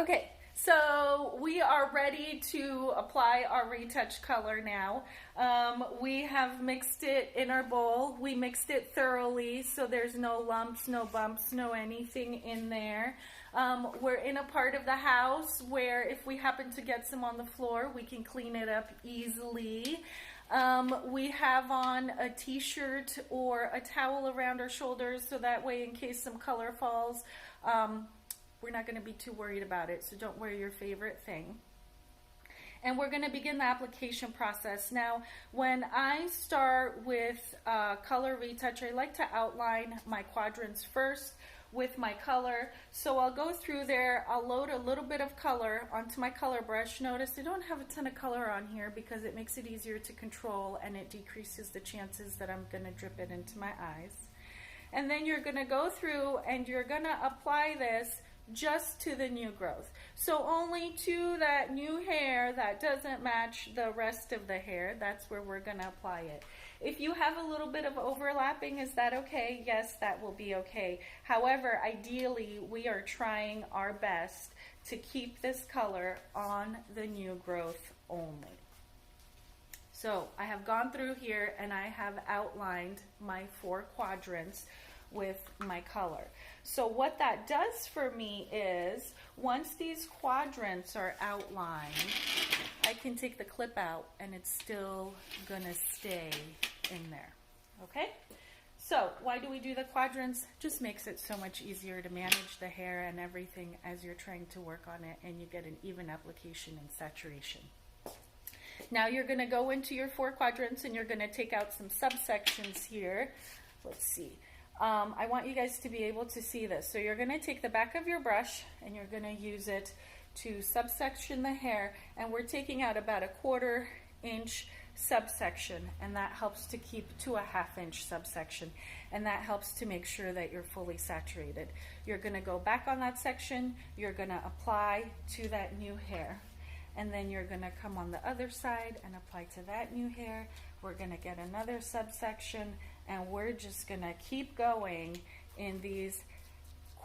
Okay, so we are ready to apply our retouch color now. We have mixed it in our bowl. We mixed it thoroughly so there's no lumps, no bumps, no anything in there. We're in a part of the house where if we happen to get some on the floor, we can clean it up easily. We have on a t-shirt or a towel around our shoulders so that way in case some color falls, we're not going to be too worried about it, so don't wear your favorite thing. And we're going to begin the application process. Now, when I start with color retouch, I like to outline my quadrants first with my color. So I'll go through there, I'll load a little bit of color onto my color brush. Notice I don't have a ton of color on here because it makes it easier to control and it decreases the chances that I'm going to drip it into my eyes. And then you're going to go through and you're going to apply this just to the new growth. So only to that new hair that doesn't match the rest of the hair, that's where we're going to apply it. If you have a little bit of overlapping, is that okay? Yes, that will be okay. However, ideally, we are trying our best to keep this color on the new growth only. So I have gone through here and I have outlined my 4 quadrants with my color. So what that does for me is once these quadrants are outlined, I can take the clip out and it's still gonna stay in there. Okay? So why do we do the quadrants? Just makes it so much easier to manage the hair and everything as you're trying to work on it and you get an even application and saturation. Now you're going to go into your 4 quadrants and you're going to take out some subsections here. Let's see. I want you guys to be able to see this. So you're going to take the back of your brush and you're going to use it to subsection the hair, and we're taking out about a 1/4 inch subsection, and that helps to keep to a 1/2 inch subsection, and that helps to make sure that you're fully saturated. You're going to go back on that section, you're going to apply to that new hair, and then you're going to come on the other side and apply to that new hair. We're going to get another subsection, and we're just going to keep going in these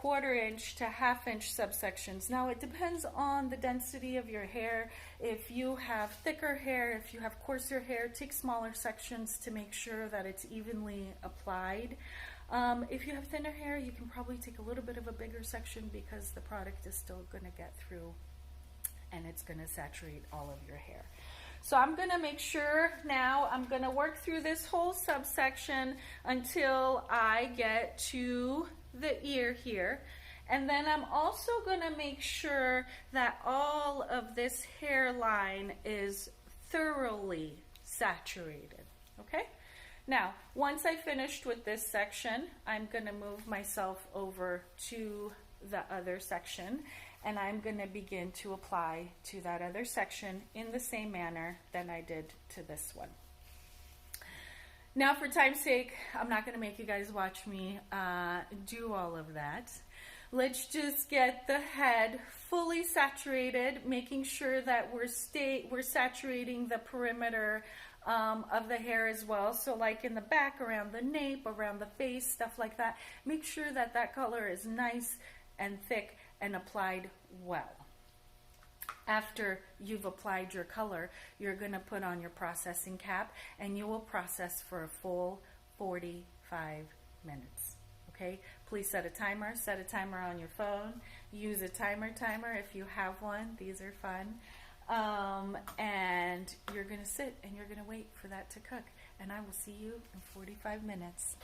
1/4 inch to 1/2 inch subsections. Now it depends on the density of your hair. If you have thicker hair, if you have coarser hair, take smaller sections to make sure that it's evenly applied. If you have thinner hair, you can probably take a little bit of a bigger section because the product is still going to get through and it's going to saturate all of your hair. So I'm going to make sure now I'm going to work through this whole subsection until I get to the ear here, and then I'm also going to make sure that all of this hairline is thoroughly saturated. Okay? Now, once I finished with this section, I'm going to move myself over to the other section, and I'm going to begin to apply to that other section in the same manner that I did to this one. Now, for time's sake, I'm not going to make you guys watch me do all of that. Let's just get the head fully saturated, making sure that we're saturating the perimeter of the hair as well. So like in the back, around the nape, around the face, stuff like that. Make sure that that color is nice and thick and applied well. After you've applied your color, you're going to put on your processing cap and you will process for a full 45 minutes. Okay? Please set a timer on your phone. Use a timer if you have one. These are fun. And you're going to sit and you're going to wait for that to cook. And I will see you in 45 minutes.